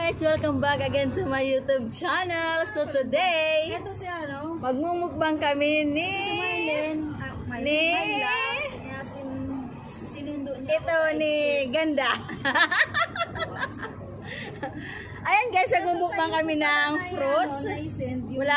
guys! Welcome back again to my YouTube channel. So today, ito si ano? magmumukbang kami ni... Sinundo niya ito ni Ganda. Ayan guys, nagmumukbang kami ng fruits. Wala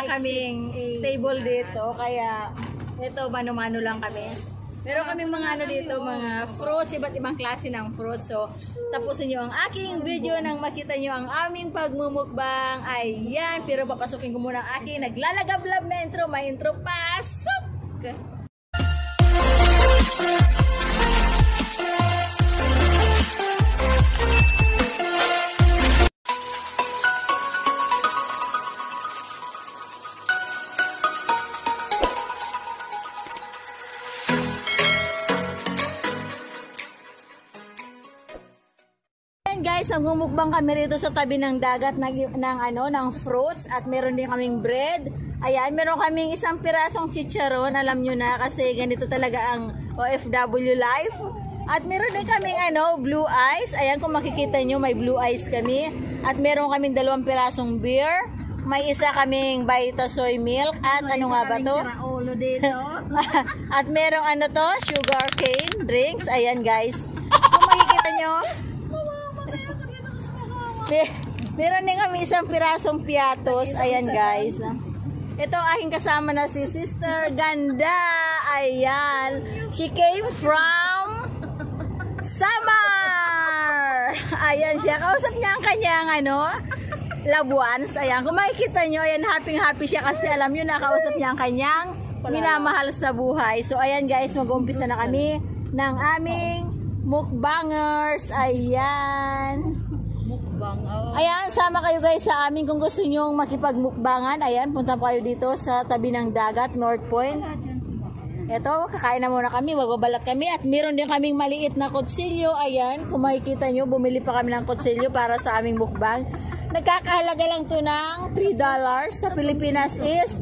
kaming table dito. Kaya ito, mano-mano lang kami. Meron kaming mga dito, mga fruits, iba't ibang klase ng fruits. So, tapusin nyo ang aking video nang makita nyo ang aming pagmumukbang. Ayan, pero papasukin ko muna ang aking naglalagablab na intro. May intro, pasok! Guys, nagmumukbang kami rito sa tabi ng dagat ng fruits at meron din kaming bread. Ayan, meron kaming isang pirasong chicharon, alam nyo na kasi ganito talaga ang OFW life. At meron din kaming blue ice. Ayan, kung makikita nyo, may blue ice kami. At meron kaming 2 pirasong beer. May isa kaming Vita soy milk at ano nga ba to? At merong sugar cane drinks. Ayan guys. Kung makikita nyo, meron din kami isang pirasong piatos. Ayan guys. Ito ang aking kasama na si Sister Ganda. Ayan. She came from Samar. Ayan siya. Kausap niya ang kanyang loved ones. Ayan. Kung makikita nyo, ayan, happy siya kasi alam nyo na kausap niya ang kanyang minamahal sa buhay. So ayan guys, mag-umpisa na kami ng aming mukbangers. Ayan. Ayan, sama kayo guys sa amin kung gusto nyo makipagmukbangan. Ayan, punta pa kayo dito sa tabi ng dagat, North Point. Ito, kakain na muna kami, wagabalat kami. At meron din kaming maliit na kutsilyo. Ayan, kung makikita nyo, bumili pa kami ng kutsilyo para sa aming mukbang. Nagkakahalaga lang to ng $3. Sa Pilipinas is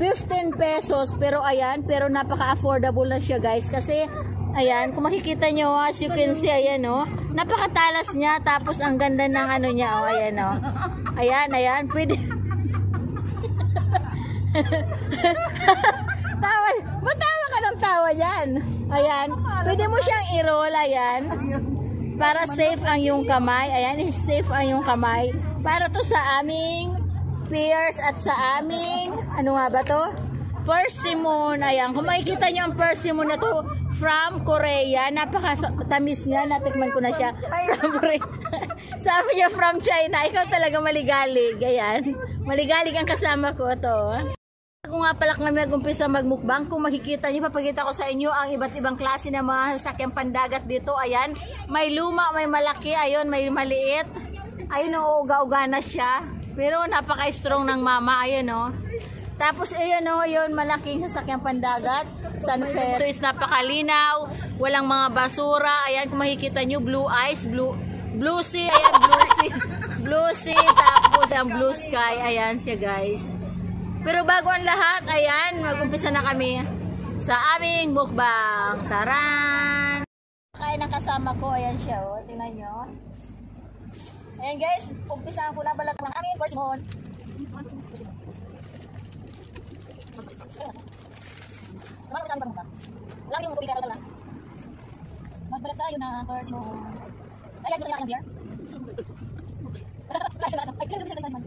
15 pesos. Pero ayan, napaka-affordable na siya guys. Kasi ayan, kung makikita nyo, as you can see, ayan napakatalas niya, tapos ang ganda ng niya, ayan ayan, pwede matawa ka ng tawa dyan, ayan, pwede mo siyang i-roll, ayan, para safe ang iyong kamay, ayan, safe ang iyong kamay, para to sa aming pears at sa aming, ano nga ba to? Persimmon, ayan, kung makikita nyo ang persimmon na to, from Korea, napakatamis niya, natikman ko na siya. From Korea. Sabi niya from China, ikaw talaga maligalig. Ayan, maligalig ang kasama ko to. Kung nga pala kami nag-umpisa magmukbang, kung makikita niyo, papakita ko sa inyo ang iba't ibang klase ng mga sasakyang pandagat dito. Ayan, may luma, may malaki, ayun, may maliit. Ayun, uga-uga na siya. Pero napaka-strong ng mama, ayun Tapos ayun yun, malaking sasakyang pandagat, sunfed. Ito is napakalinaw, walang mga basura. Ayan, kung makikita nyo, blue ice, blue sea, ayan, blue sea, tapos ang blue sky, ayan siya guys. Pero bago ang lahat, ayan, mag-umpisa na kami sa aming mukbang. Taran! Kain ng kasama ko, ayan siya, tingnan nyo. Ayan guys, umpisahan ko na balat ng aming persimmon. Wala ko sa aming pagmukha. Wala yung tubig karo lang. Magbalat tayo na persimmon. Ay, gusto niya ang beer? Wala siya. Ay, kailan siya naman.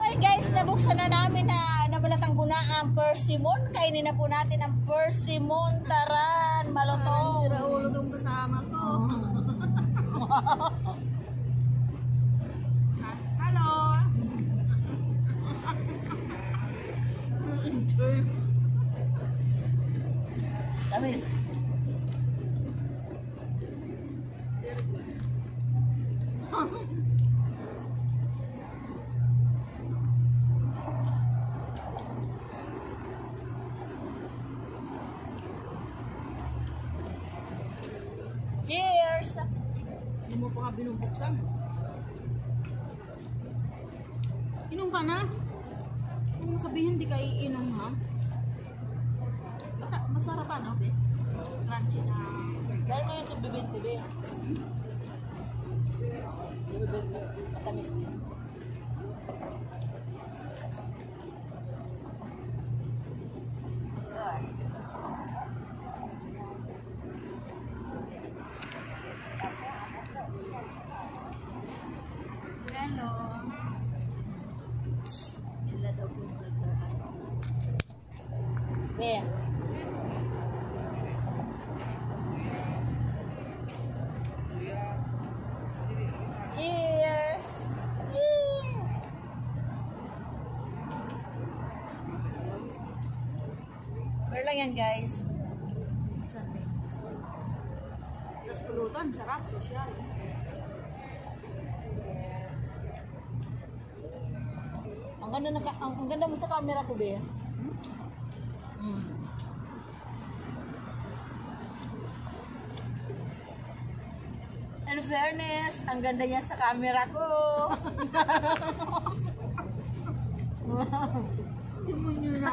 Okay guys, nabuksan na namin na nabalatang buna ang persimmon. Kainin na po natin ang persimmon. Taran, malutong. Sira ulo tong kasama ko. Tamis. Cheers! Hindi mo pa nga binubuksan. Inom ka na? Kung sabihin di ka iinom ha? Masarap ano, be? Crunchy na. Dahil mo yung tubibin-tubin. Tubibin-tubin. Matamis din. Hello. Sila daw po Be. Cheers! Pero lang yan guys. Tapos pulutan, sarap, social. Ang ganda mo sa camera ko, Be. In fairness, ang ganda niya sa camera ko. Hindi nyo na.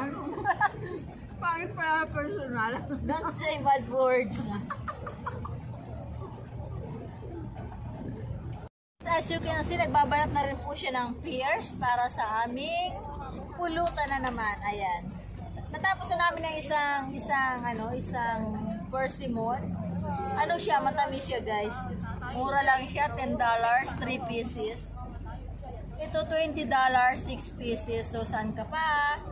Pangit pa personal. Don't say bad words. As you can see, nagbabalat na rin po siya ng pears para sa aming pulutan na naman. Ayan. Natapos na namin ng isang persimmon. Ano siya, matamis siya guys. Mura lang siya, $10, 3 pieces. Ito $20, 6 pieces. So saan ka pa?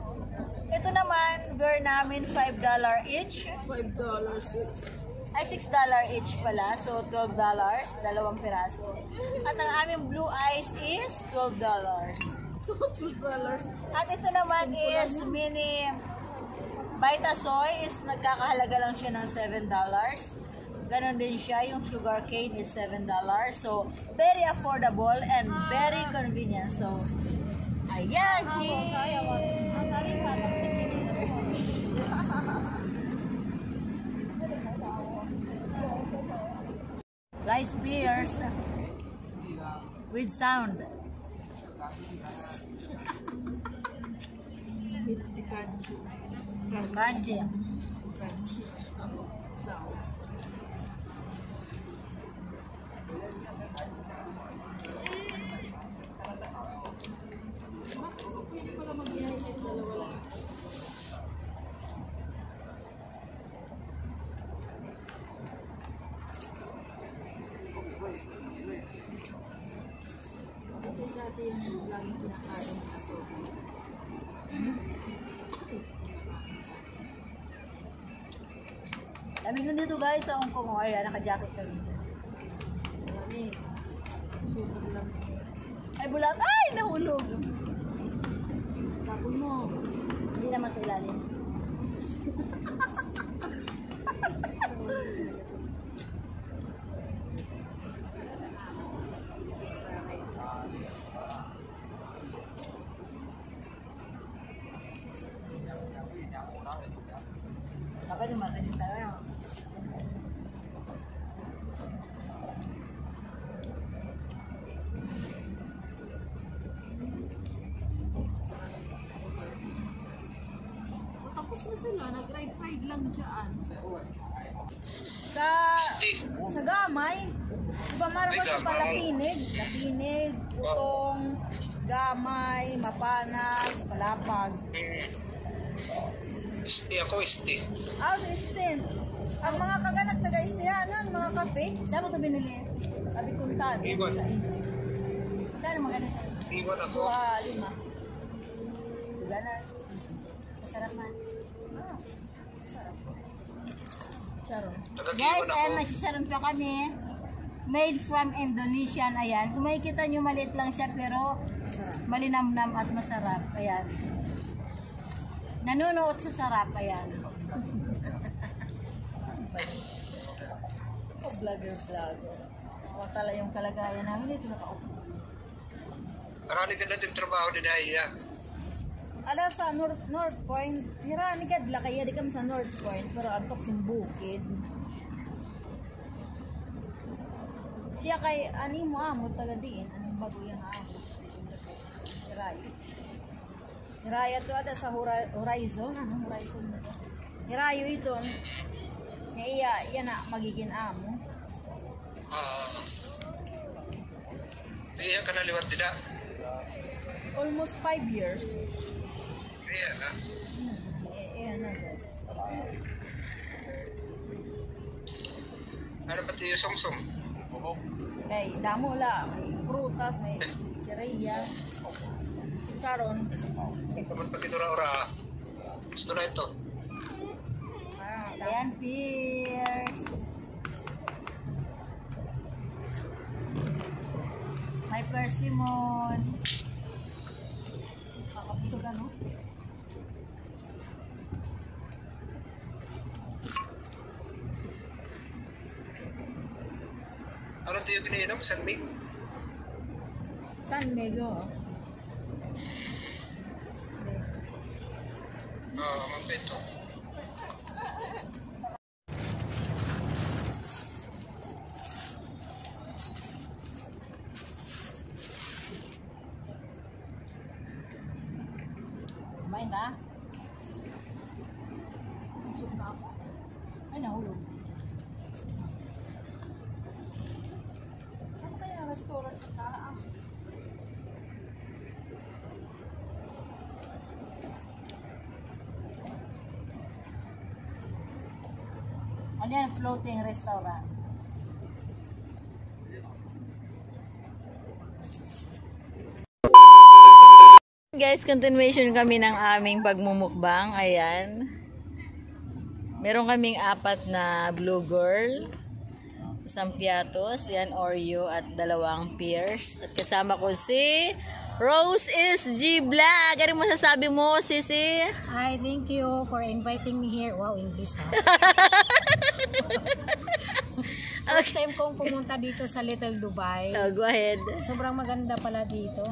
Ito naman, bear namin $5 each. $5.06. Ay, $6 each pala. So, $12. Dalawang piraso. At ang aming blue ice is $12. $12. At ito naman is mini Vitasoy is nagkakahalaga lang siya ng $7. Ganon din siya. Yung sugar cane is $7. So, very affordable and very convenient. So, ayan, cheers! Rice beers with sound. It's the crunchy. Crunchy. Crunchy sounds. Pwede pala mag-i-highlight dalawa lang. Ito dati yung laging kinakain ng aso. Lamig nun dito guys sa Hong Kong. O, ayan, naka-jacket kami. Lamig. Super lamig. Ay, bulat. Ay, nahulog. Tapon mo. Hindi naman sa ilalim. Dapat lumakan din tayo. Tapos na sila, nag-ride lang dyan. Sa gamay, iba meron ko sa palapinig, lapinig, putong, gamay, mapanas, palapag. Isti ako, isti. Ah, sa istin. Ang mga kaganak taga-istihanan, mga kape, Saan mo ito binili? sabi kuntan. Iwan. Saan mo ganito? Iwan ako. 2, 5. Gana. Masarap man. Ah, sarap. Charon. Guys, Nagagiwan ako. ayan, nagsisaron pa kami. Made from Indonesian. Ayan. Kung makikita nyo, maliit lang siya pero malinamnam at masarap. Ayan. Nanunuot sa sarap. Ayan. Oh, vlogger. Ako tala yung kalagayan namin ito nakaupo. Marami ka na din trabaho din ay Ala sa North Point, hirani kadla kaya di kami sa North Point pero antok sing bukid. Siya kay ani mo amo taga diin anong bago yang amo. Hiraya to ada sa horizon, anong horizon na to? Hirayo ito. Nga Kaya yan na, magiging amo. Iya ka na liwat dida. Almost 5 years. Iya na. Ayan na. Ano pati yung sumsum? May damo la, may prutas, may chicheria, chicharon. Kapag pagkidura-ura, gusto na ito. Ayan, pears. May persimmon. Kakapito ka, no? Ano ito yung piniinom? Sanmig? San Mego. Mampento. Kumain ka? Busog na ako. Ay, nahulog. Ano kaya restaurant sa taas? Ano yan? Floating restaurant. Guys, continuation kami ng aming pagmumukbang. Ayan. Meron kaming 4 na Blue Girl, isang Piatos, yan Oreo at 2 pears. At kasama ko si Rose is G Vlog. Ano masasabi mo, Sisi? Hi, thank you for inviting me here. Wow, English ha. First time kong pumunta dito sa Little Dubai. Oh, go ahead. Sobrang maganda pala dito.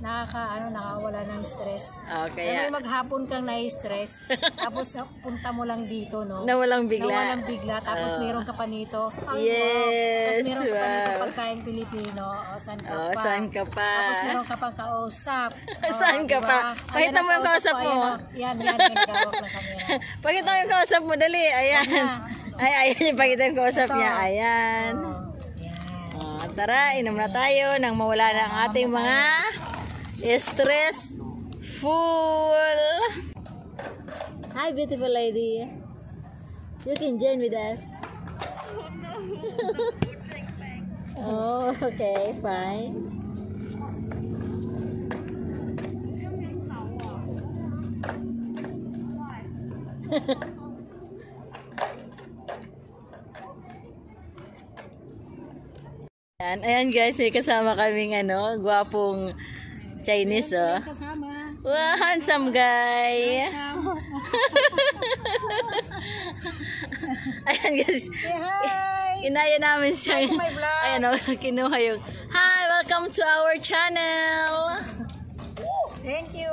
Nakawala ng stress. Okay. May maghapon kang na-stress. Tapos punta mo lang dito, no? Nawalang bigla. Nawalang bigla. Tapos meron ka pa nito. Yes. Tapos meron ka pa nito Wow. pagkain Pilipino. O, saan ka Oh, pa? saan ka pa? Tapos meron ka pang kausap. O, Saan ka diba? pa? Ayan Pakita ang mo yung kausap mo. Ayan, yan, gawak ng kamera. Pakita mo yung kausap mo, dali. Ayan. Ay, ayan yung pakita yung kausap Ito. niya. Ayan. O, yan. Oh, tara, inom na tayo nang mawala na ang ating mga stress full. Hi, beautiful lady. You can join with us. Oh, okay, fine. Ayan guys, may kasama kaming gwapong Chinese Kasama. Wow, handsome guy. Ayan guys. Say hi. Inaya namin siya. Hi to my vlog. Ayan kinuha yung hi, welcome to our channel. Thank you.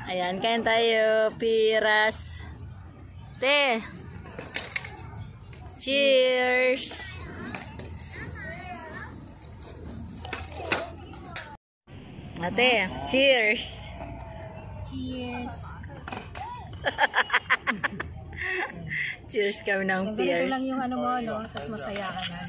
Ayan, kain tayo. Piras. Te. Cheers. Ate, cheers. Cheers. Cheers kami ng Ganito pears. lang yung ano mo, no? Tapos masaya ka na.